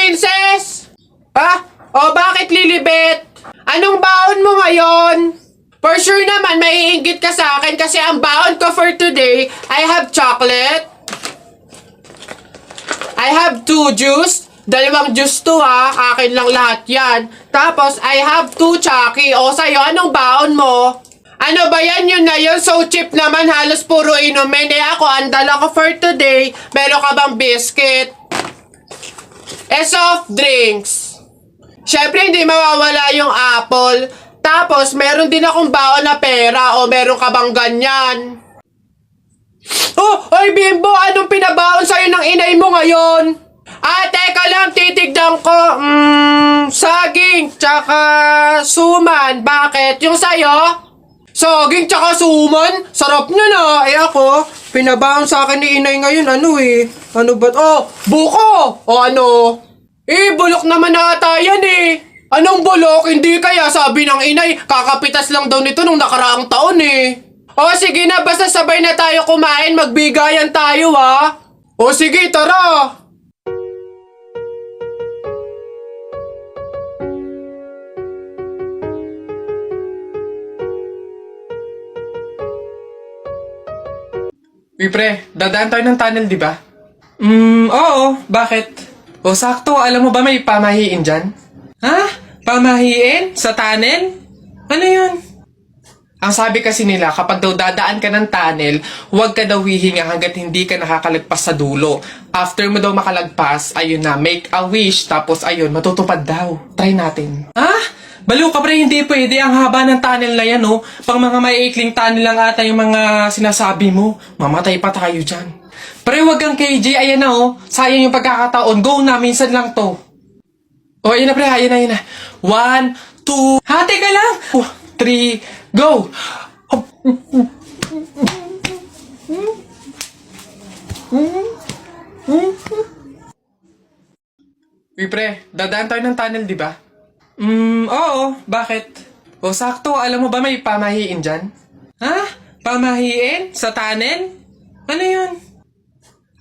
princess? Ah? O bakit Lilibet? Anong baon mo ngayon? For sure naman, maiinggit ka sa akin kasi ang baon ko for today, I have chocolate. I have 2 juice. 2 juice to ha. Akin lang lahat yan. Tapos, I have 2 Chucky. O sa'yo, anong baon mo? Ano ba yan? Yun na yun. So cheap naman. Halos puro inumin. Eh ako, ang dala ko for today. Meron ka bang biscuit? Soft drinks. Siyempre, hindi mawawala yung apple. Tapos, meron din akong baon na pera. O meron ka bang ganyan? Oh! Oy, Bimbo! Anong pinabaon sa'yo ng inay mo ngayon? Teka lang, titigdan ko. Saging, tsaka suman. Bakit? Yung sa'yo? Saging, tsaka suman? Sarap nyo na. Eh ako, pinabaon sa akin ni inay ngayon. Ano eh? Ano ba? Oh, buko! O ano? Bulok naman ata yan eh. Anong bulok? Hindi kaya sabi ng inay, kakapitas lang daw nito nung nakaraang taon eh. O sige na, basta sabay na tayo kumain, magbigayan tayo ha. O sige, tara. Uy pre, dadaan tayo ng tunnel, di ba? Oo. Bakit? O sakto, alam mo ba may pamahiin dyan? Ha? Pamahiin? Sa tunnel? Ano yun? Ang sabi kasi nila, kapag daw dadaan ka ng tunnel, huwag ka daw hihinga hanggat hindi ka nakakalagpas sa dulo. After mo daw makalagpas, ayun na, make a wish, tapos ayun, matutupad daw. Try natin. Ha? Baliw ka pre, hindi pwede. Ang haba ng tunnel na yan, oh. Pang mga maiikling tunnel lang ata yung mga sinasabi mo. Mamatay pa tayo dyan. Pre, wag kang KJ, ayan na, oh. Sayang yung pagkakataon. Go na, minsan lang to. Oh, ayun na pre, ayun na. 1, 2, hati ka lang. 3, go! Uy pre, dadaan tayo ng tunnel, di ba? Oo. Bakit? O sakto, alam mo ba may pamahiin dyan? Ha? Pamahiin? Sa tunnel? Ano yun?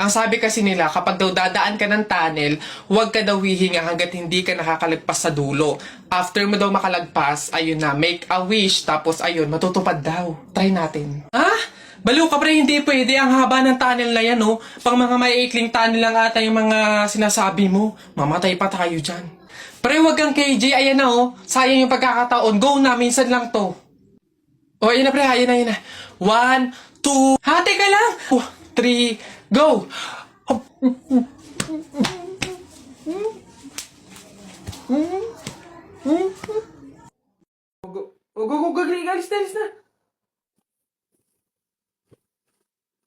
Ang sabi kasi nila, kapag daw dadaan ka ng tunnel, huwag ka daw hihinga hanggat hindi ka nakakalagpas sa dulo. After mo daw makalagpas, ayun na, make a wish, tapos ayun, matutupad daw. Try natin. Ha? Baliw ka pre, hindi pwede. Ang haba ng tunnel na yan, oh. Pang mga maiikling tunnel lang ata yung mga sinasabi mo. Mamatay pa tayo dyan. Pre, wag kang KJ, ayan na, oh. Sayang yung pagkakataon. Go na, minsan lang to. O, ayun na pre, ayun na. 1, 2, hati ka lang. 3, go! Go, alis na.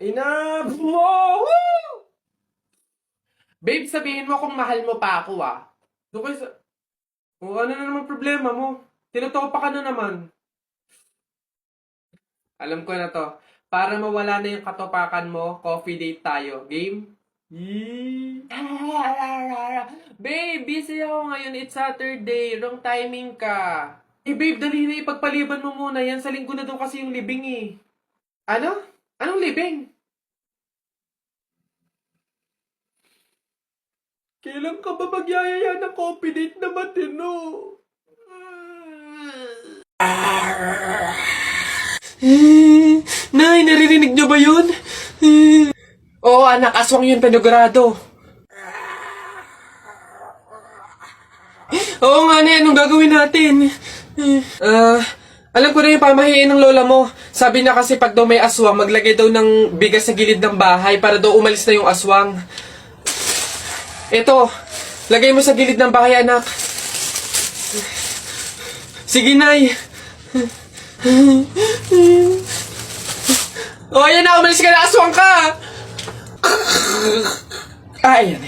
Enough! Woo! Babe, sabihin mo kung mahal mo pa ako, ah. Doon kayo sa... O, ano na naman problema mo? Tinutopa ka na naman. Alam ko na to. Para mawala na yung katopakan mo, coffee date tayo. Game? Babe, busy ako ngayon. It's Saturday. Wrong timing ka. Babe, dali na ipagpaliban mo muna yan. Sa linggo na daw kasi yung libing eh. Ano? Anong libing? Kailan ka ba magyayaya ng coffee date na matino? Nay, naririnig niyo ba yun? Oo, anak, aswang yun, panigurado. Oo nga na, anong gagawin natin? Alam ko na yung pamahiin ng lola mo. Sabi na kasi pag daw may aswang, maglagay daw ng bigas sa gilid ng bahay para daw umalis na yung aswang. Ito, lagay mo sa gilid ng bahay, anak. Sige, Nay. O, ayan na, umalis ka na, aswang ka! Ayan.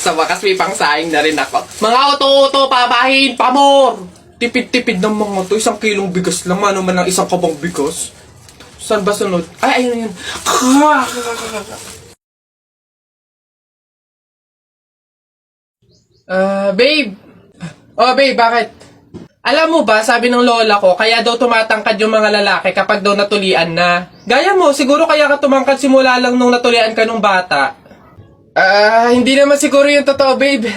Sa wakas may pangsaing na rin ako. Mga auto-auto, papahin, pamor! Tipid-tipid ng mga to. 1 kilong bigas lang. Ano man ang 1 kabang bigas? Saan ba sunod? Ay, ayun. Babe. Oh, babe, bakit? Alam mo ba, sabi ng lola ko, kaya daw tumatangkad yung mga lalaki kapag daw natulian na. Gaya mo, siguro kaya ka tumangkad simula lang nung natulian ka nung bata. Hindi naman siguro yung totoo, babe.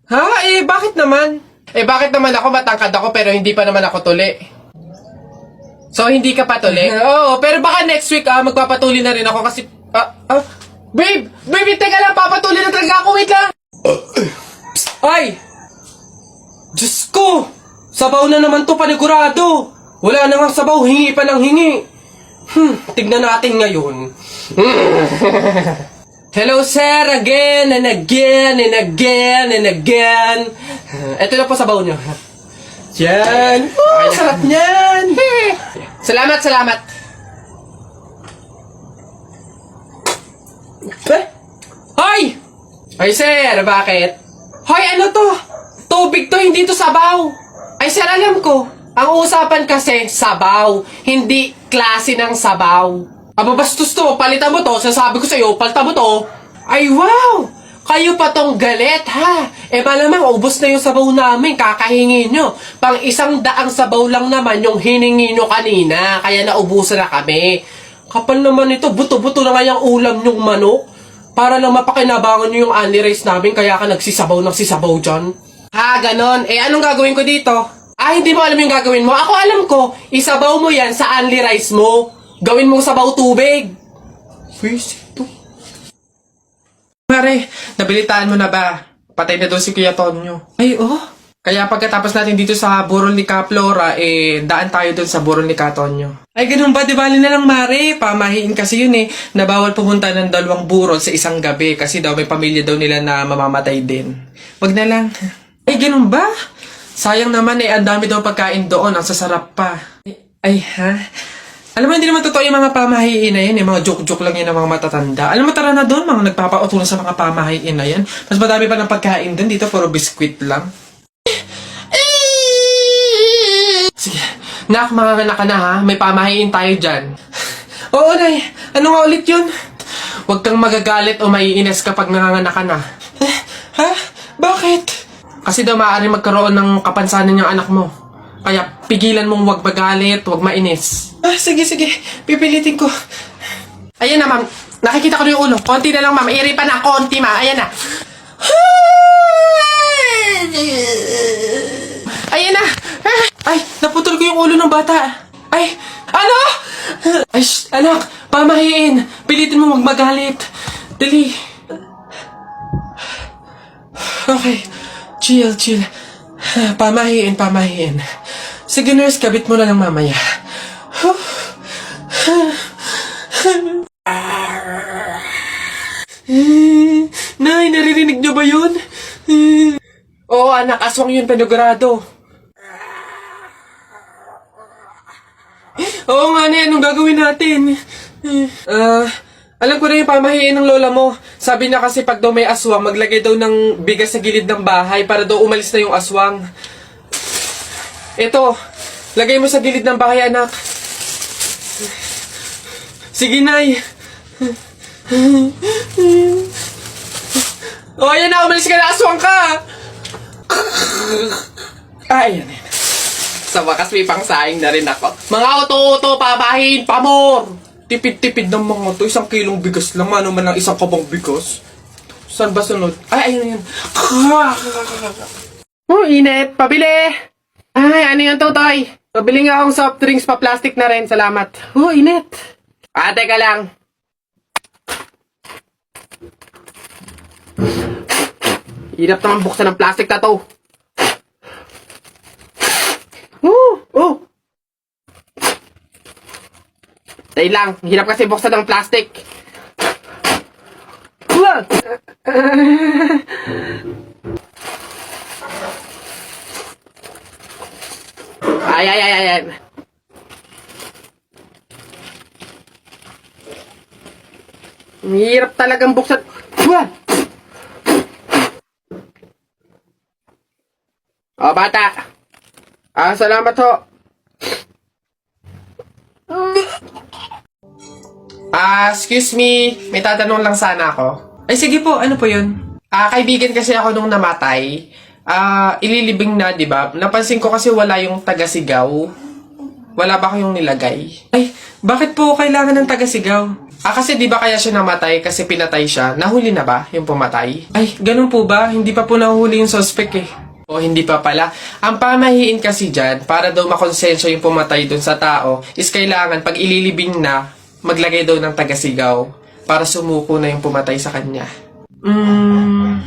Ha? Bakit naman? Bakit naman ako matangkad ako pero hindi pa naman ako tuli? So, hindi ka patuli? Oo, pero baka next week, magpapatuli na rin ako kasi, Babe! Babe, teka lang, papatuli na talaga ako, wait lang! Ay! Diyos ko! Sabaw na naman to, panigurado! Wala na nga sabaw, hingi pa ng hingi! Tignan natin ngayon. Hello, sir, again and again and again and again. Ito na po sabaw nyo. Yan! Sarap niyan! Salamat, salamat! Hoy! Ay, sir, bakit? Hoy, ano to? Tubig to, hindi to sabaw. Ay, sir, alam ko. Ang usapan kasi, sabaw. Hindi klase ng sabaw. Bastos to. Palitan mo to. Sasabi ko sa'yo, palitan mo to. Ay, wow! Kayo pa tong galit, ha? Malamang, ubos na yung sabaw namin. Kakahingi nyo. Pang 100 sabaw lang naman yung hiningi nyo kanina. Kaya naubusan na kami. Kapal naman ito. Buto-buto na nga yung ulam nyong manok. Para lang mapakinabangan nyo yung only rice namin, kaya ka nagsisabaw dyan. Ha, ganon. Anong gagawin ko dito? Hindi mo alam yung gagawin mo. Ako alam ko. Isabaw mo yan sa only rice mo. Gawin mong sabaw tubig. Pwes ito. Mare, nabilitaan mo na ba? Patay na doon si Kuya Tonyo. Ay, Kaya pagkatapos natin dito sa burol ni Ka Flora, daan tayo doon sa burol ni Ka Tonyo. Ay, ganun ba? Di bali na lang, Mare. Pamahiin kasi yun na bawal pumunta ng 2 burol sa isang gabi kasi daw may pamilya daw nila na mamamatay din. Wag na lang. Ay, ganun ba? Sayang naman ang dami daw pagkain doon. Ang sasarap pa. Ay, ha? Alam mo, hindi naman totoo yung mga pamahiin na yan. Yung mga joke-joke lang yan ng mga matatanda. Alam mo, tara na doon. Mga nagpapautulan sa mga pamahiin na yan. Mas madami pa ng pagkain doon. Dito, puro biskwit lang. Sige. Nak, manganganak ka na ha. May pamahiin tayo dyan. Oo, Nay. Ano nga ulit yun? Huwag kang magagalit o maiinis kapag nanganganak ka na. Ha? Bakit? Kasi daw maaari magkaroon ng kapansanan yung anak mo. Kaya pigilan mong huwag magalit, huwag mainis. Sige. Pipilitin ko. Ayan na, ma'am. Nakikita ko na yung ulo. Konti na lang, ma'am. Iri pa na. Konti, ma'am. Ayan na. Ayan na. Ay, naputol ko yung ulo ng bata. Ay, ano? Ay, anak. Pamahiin. Pilitin mo huwag magalit. Dali. Okay. Chill. Pamahiin. Sige, nurse, kabit mo na lang mamaya. Nay, naririnig niyo ba yun? Oo, anak, aswang yun, penogrado. Oo nga, Nay, anong gagawin natin? Alam ko na yung pamahiin ng lola mo. Sabi niya kasi pag daw may aswang, maglagay daw ng bigas sa gilid ng bahay para daw umalis na yung aswang. Ito, lagay mo sa gilid ng bahay, anak. Sige, Nay. Ayan na, umalis ka na, aswang ka! Ayan. Sa wakas may pangsaing na rin ako. Mga uto-uto, pamahiin, pamor! Tipid-tipid ng mga to. 1 kilong bigas lang. Ano man lang 1 kabang bigas. Saan ba sunod? Ayun yun. Init. Pabili! Ay, ano yung tutoy? Pabili nga akong soft drinks pa plastic na rin. Salamat. Init. Teka lang. Hirap naman buksan ng plastic na to. Dahil lang, hirap kasi buksan ng plastic. Ay. Hirap talagang buksan. Bata. Salamat ho. Excuse me. May tatanong lang sana ako. Ay, sige po. Ano po yun? Kaibigan kasi ako nung namatay. Ililibing na, di ba? Napansin ko kasi wala yung taga-sigaw. Wala ba kayong nilagay? Ay, bakit po kailangan ng taga-sigaw? Kasi di ba kaya siya namatay kasi pinatay siya? Nahuli na ba yung pumatay? Ay, ganun po ba? Hindi pa po nahuli yung suspect eh. O hindi pa pala. Ang pamahiin kasi dyan, para daw makonsensya yung pumatay dun sa tao, is kailangan pag ililibing na, maglagay daw ng tagasigaw para sumuko na yung pumatay sa kanya.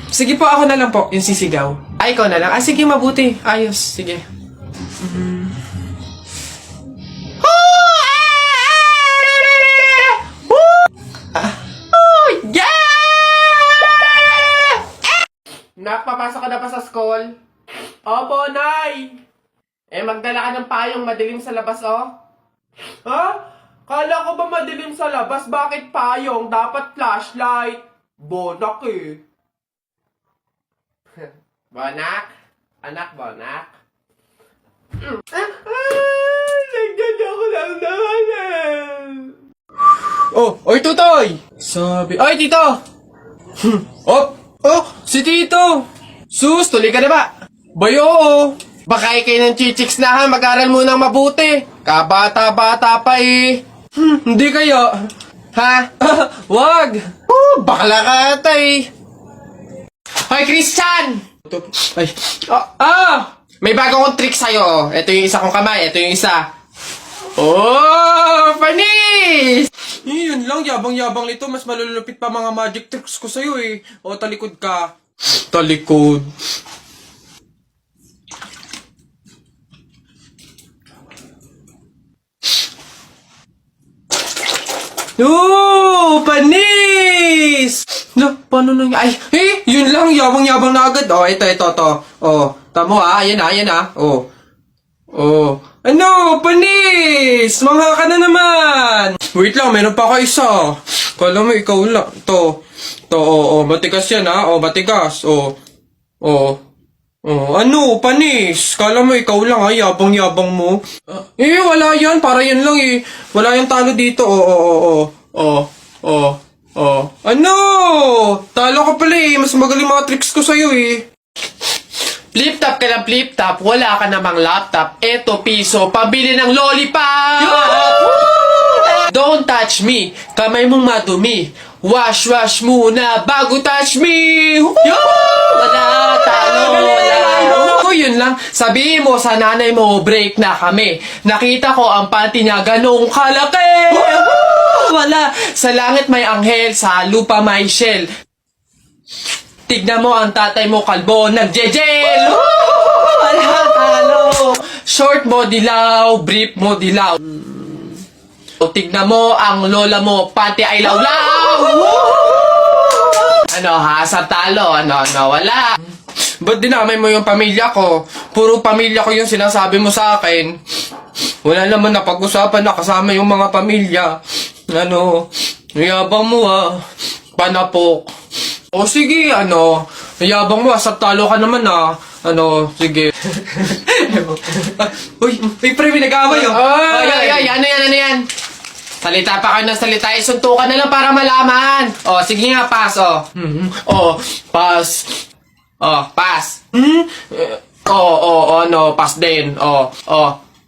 Sige po, ako na lang po, yung sisigaw. Ay, ikaw na lang. Sige, mabuti. Ayos, sige. Nak, papasok ka na pa sa school? Opo, Nay! Magdala ka ng payong madilim sa labas, oh. Ha? Kala ko ba madilim sa labas? Bakit payong? Dapat flashlight. Bonak eh. Bonak? Anak, Bonak? Nagdala ko lang naman. Oy, Tutoy! Sabi... Oy, Tito! Si Tito! Sus, tuloy ka na ba? Bayo, baka kayo ng chichiks na ha, mag-aral mo nang mabuti. Kabata-bata pa eh. Hindi kayo. Ha? Wag! Bakla ka ata eh. Hoy, Christian! Ay. May bago akong trick sa'yo. Ito yung isa kong kamay, ito yung isa. Panis! Yun lang, yabang-yabang nito. Mas malulupit pa mga magic tricks ko sa'yo eh. Talikod ka. Talikod. Panis! Paano na ay, yun lang, yabang-yabang na agad. Ito. Tamo ayan na. Ano, panis! Mangha ka na naman! Wait lang, meron pa ka isa. Kala mo, ikaw lang. To, matigas yan ha. Matigas. Ano, panis? Kala mo, ikaw lang ha, yabang-yabang mo. Wala yan, para yan lang eh. Wala yung talo dito. Ano? Talo ka pala eh, mas magaling mga tricks ko sa'yo eh. Flip-top ka ng flip-top, wala ka namang laptop. Eto, piso, pabili ng lollipop! Don't touch me, kamay mong madumi. Wash muna bago touch me! Wala, talo, wala. Yun lang, sabihin mo sa nanay mo, break na kami. Nakita ko ang panty niya ganong kalaki! Wala, sa langit may anghel, sa lupa may shell. Tignan mo ang tatay mo kalbo, nagjejel! Wala, talo! Short mo dilaw, brief mo dilaw. Tignan mo ang lola mo, pati ay lawlaw! Ano ha, sa talo, ano, wala. Ba't dinamay mo yung pamilya ko? Puro pamilya ko yung sinasabi mo sa akin. Wala naman na pag-usapan na kasama yung mga pamilya. Ano, yabang mo ha, panapok. Sige, yabang mo, talo ka naman sige. Uy, pre, may nag-away ano yan. Salita pa kayo ng salita, suntukan na lang para malaman. Sige nga, pass, pass. Pass. Pass din.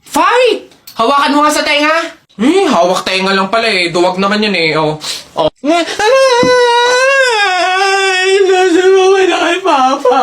Fight! Hawakan mo nga sa tenga. Hawak tenga lang pala eh, duwag naman yan eh, Nasa mo na kay Papa.